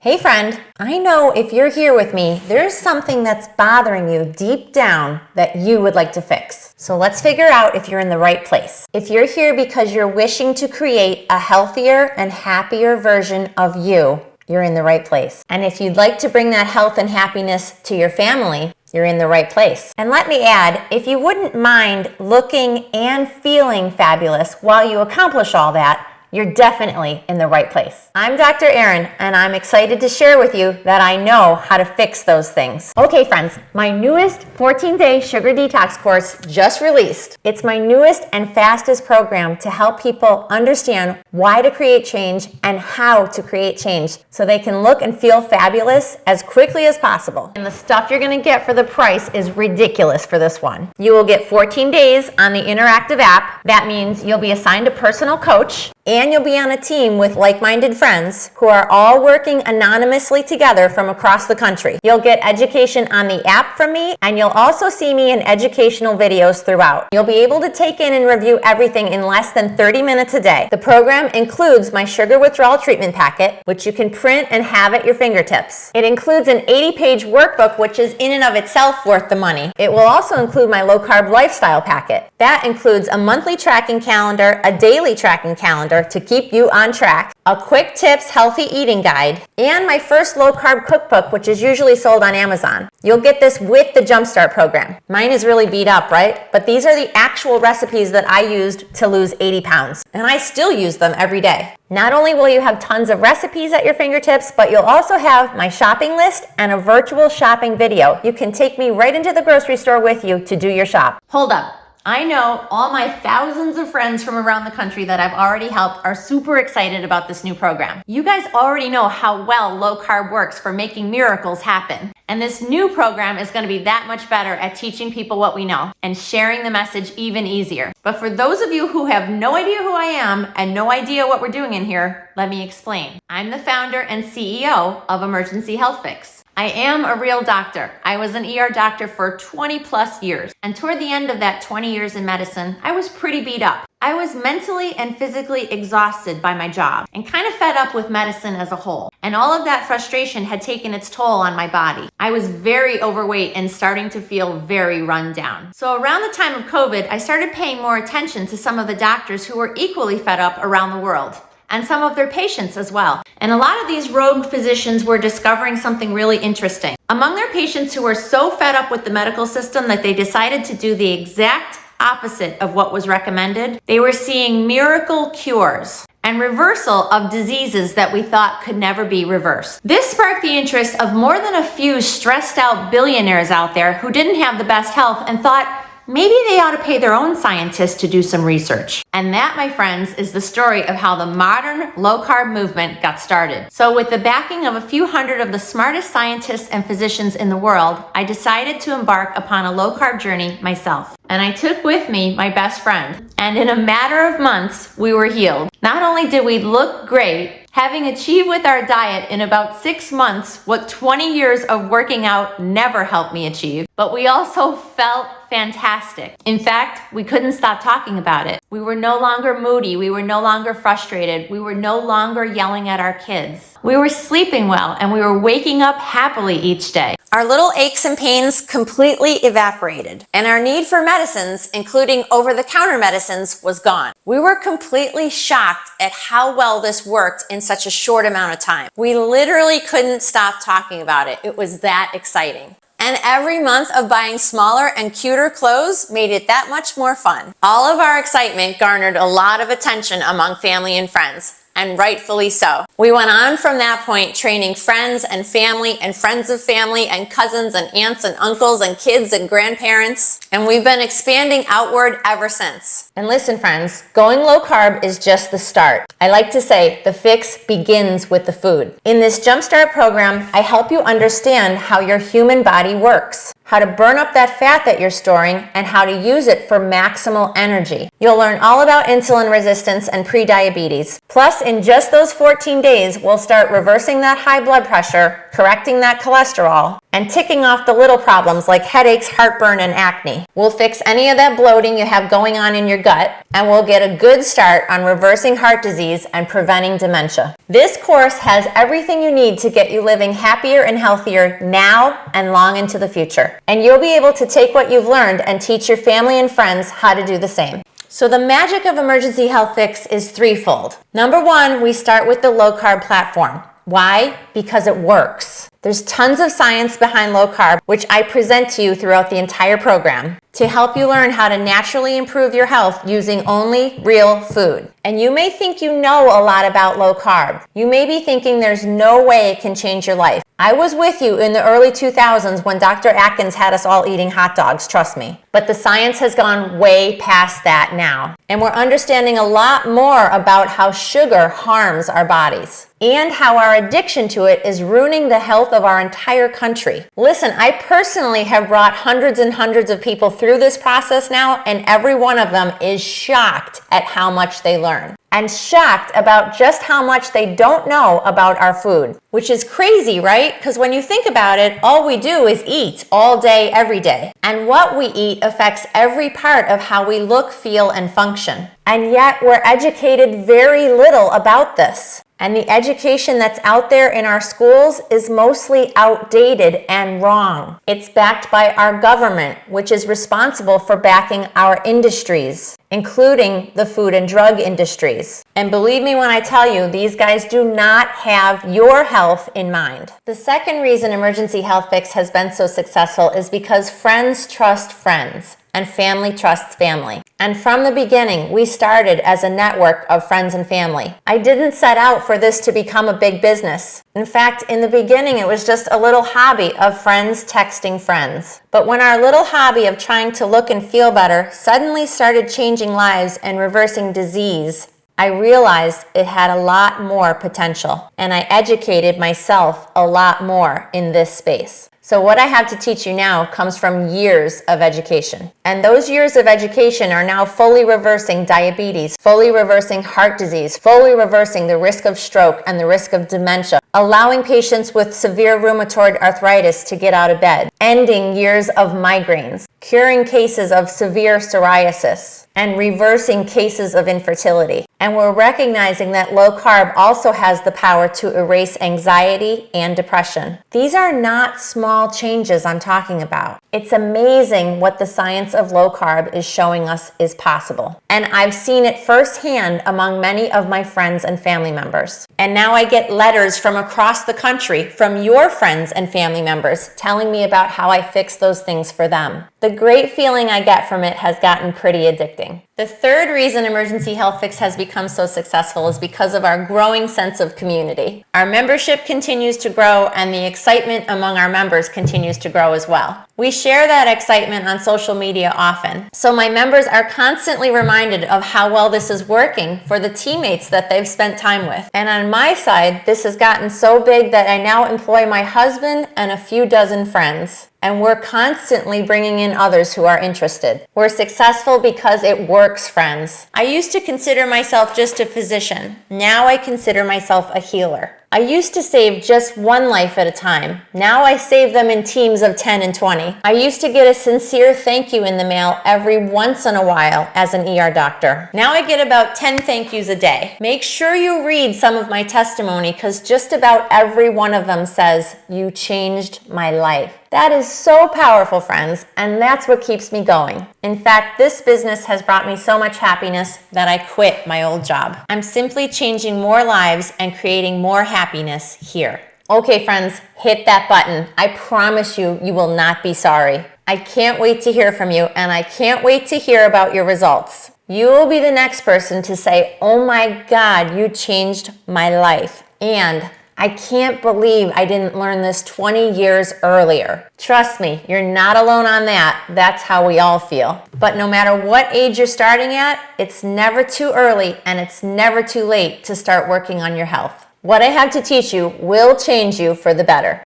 Hey friend, I know if you're here with me, there's something that's bothering you deep down that you would like to fix. So let's figure out if you're in the right place. If you're here because you're wishing to create a healthier and happier version of you, you're in the right place. And if you'd like to bring that health and happiness to your family, you're in the right place. And let me add, if you wouldn't mind looking and feeling fabulous while you accomplish all that, you're definitely in the right place. I'm Dr. Erin, and I'm excited to share with you that I know how to fix those things. Okay, friends, my newest 14-day sugar detox course just released. It's my newest and fastest program to help people understand why to create change and how to create change so they can look and feel fabulous as quickly as possible. And the stuff you're gonna get for the price is ridiculous for this one. You will get 14 days on the interactive app. That means you'll be assigned a personal coach, and you'll be on a team with like-minded friends who are all working anonymously together from across the country. You'll get education on the app from me, and you'll also see me in educational videos throughout. You'll be able to take in and review everything in less than 30 minutes a day. The program includes my sugar withdrawal treatment packet, which you can print and have at your fingertips. It includes an 80-page workbook, which is in and of itself worth the money. It will also include my low-carb lifestyle packet. That includes a monthly tracking calendar, a daily tracking calendar, to keep you on track, a quick tips healthy eating guide, and my first low-carb cookbook, which is usually sold on Amazon. You'll get this with the Jupstart program. Mine is really beat up, right? But these are the actual recipes that I used to lose 80 pounds, and I still use them every day. Not only will you have tons of recipes at your fingertips, but you'll also have my shopping list and a virtual shopping video. You can take me right into the grocery store with you to do your shop. Hold up. I know all my thousands of friends from around the country that I've already helped are super excited about this new program. You guys already know how well low carb works for making miracles happen. And this new program is going to be that much better at teaching people what we know and sharing the message even easier. But for those of you who have no idea who I am and no idea what we're doing in here, let me explain. I'm the founder and CEO of Emergency Health Fix. I am a real doctor. I was an ER doctor for 20 plus years. And toward the end of that 20 years in medicine, I was pretty beat up. I was mentally and physically exhausted by my job and kind of fed up with medicine as a whole. And all of that frustration had taken its toll on my body. I was very overweight and starting to feel very run down. So around the time of COVID, I started paying more attention to some of the doctors who were equally fed up around the world, and some of their patients as well. And a lot of these rogue physicians were discovering something really interesting. Among their patients who were so fed up with the medical system that they decided to do the exact opposite of what was recommended, they were seeing miracle cures and reversal of diseases that we thought could never be reversed. This sparked the interest of more than a few stressed out billionaires out there who didn't have the best health and thought, maybe they ought to pay their own scientists to do some research. And that, my friends, is the story of how the modern low-carb movement got started. So with the backing of a few hundred of the smartest scientists and physicians in the world, I decided to embark upon a low-carb journey myself. And I took with me my best friend. And in a matter of months, we were healed. Not only did we look great, having achieved with our diet in about 6 months what 20 years of working out never helped me achieve, but we also felt fantastic. In fact, we couldn't stop talking about it. We were no longer moody. We were no longer frustrated. We were no longer yelling at our kids. We were sleeping well, and we were waking up happily each day. Our little aches and pains completely evaporated, and our need for medicines, including over-the-counter medicines, was gone. We were completely shocked at how well this worked in such a short amount of time. We literally couldn't stop talking about it. It was that exciting. And every month of buying smaller and cuter clothes made it that much more fun. All of our excitement garnered a lot of attention among family and friends. And rightfully so. We went on from that point training friends and family and friends of family and cousins and aunts and uncles and kids and grandparents. And we've been expanding outward ever since. And listen, friends, going low carb is just the start. I like to say the fix begins with the food. In this Jumpstart program, I help you understand how your human body works, how to burn up that fat that you're storing, and how to use it for maximal energy. You'll learn all about insulin resistance and prediabetes. Plus, in just those 14 days, we'll start reversing that high blood pressure, correcting that cholesterol, and ticking off the little problems like headaches, heartburn, and acne. We'll fix any of that bloating you have going on in your gut, and we'll get a good start on reversing heart disease and preventing dementia. This course has everything you need to get you living happier and healthier now and long into the future. And you'll be able to take what you've learned and teach your family and friends how to do the same. So the magic of Emergency Health Fix is threefold. Number one, we start with the low-carb platform. Why? Because it works. There's tons of science behind low carb, which I present to you throughout the entire program to help you learn how to naturally improve your health using only real food. And you may think you know a lot about low carb. You may be thinking there's no way it can change your life. I was with you in the early 2000s when Dr. Atkins had us all eating hot dogs, trust me. But the science has gone way past that now. And we're understanding a lot more about how sugar harms our bodies and how our addiction to it is ruining the health of our entire country. Listen, I personally have brought hundreds and hundreds of people through this process now, and every one of them is shocked at how much they learn and shocked about just how much they don't know about our food, which is crazy, right? Because when you think about it, all we do is eat all day, every day. And what we eat affects every part of how we look, feel, and function. And yet we're educated very little about this. And the education that's out there in our schools is mostly outdated and wrong. It's backed by our government, which is responsible for backing our industries, including the food and drug industries. And believe me when I tell you, these guys do not have your health in mind. The second reason Emergency Health Fix has been so successful is because friends trust friends and family trusts family. And from the beginning, we started as a network of friends and family. I didn't set out for this to become a big business. In fact, in the beginning, it was just a little hobby of friends texting friends. But when our little hobby of trying to look and feel better suddenly started changing lives and reversing disease, I realized it had a lot more potential. And I educated myself a lot more in this space. So what I have to teach you now comes from years of education. And those years of education are now fully reversing diabetes, fully reversing heart disease, fully reversing the risk of stroke and the risk of dementia, allowing patients with severe rheumatoid arthritis to get out of bed, ending years of migraines, curing cases of severe psoriasis, and reversing cases of infertility. And we're recognizing that low carb also has the power to erase anxiety and depression. These are not small changes I'm talking about. It's amazing what the science of low carb is showing us is possible. And I've seen it firsthand among many of my friends and family members. And now I get letters from across the country from your friends and family members telling me about how I fix those things for them. The great feeling I get from it has gotten pretty addicting. The third reason Emergency Health Fix has become so successful is because of our growing sense of community. Our membership continues to grow and the excitement among our members continues to grow as well. We share that excitement on social media often, so my members are constantly reminded of how well this is working for the teammates that they've spent time with. And on my side, this has gotten so big that I now employ my husband and a few dozen friends. And we're constantly bringing in others who are interested. We're successful because it works, friends. I used to consider myself just a physician. Now I consider myself a healer. I used to save just one life at a time. Now I save them in teams of 10 and 20. I used to get a sincere thank you in the mail every once in a while as an ER doctor. Now I get about 10 thank yous a day. Make sure you read some of my testimony because just about every one of them says, "You changed my life." That is so powerful, friends, and that's what keeps me going. In fact, this business has brought me so much happiness that I quit my old job. I'm simply changing more lives and creating more happiness here. Okay, friends, hit that button. I promise you, you will not be sorry. I can't wait to hear from you, and I can't wait to hear about your results. You will be the next person to say, "Oh my God, you changed my life." And I can't believe I didn't learn this 20 years earlier. Trust me, you're not alone on that. That's how we all feel. But no matter what age you're starting at, it's never too early and it's never too late to start working on your health. What I have to teach you will change you for the better.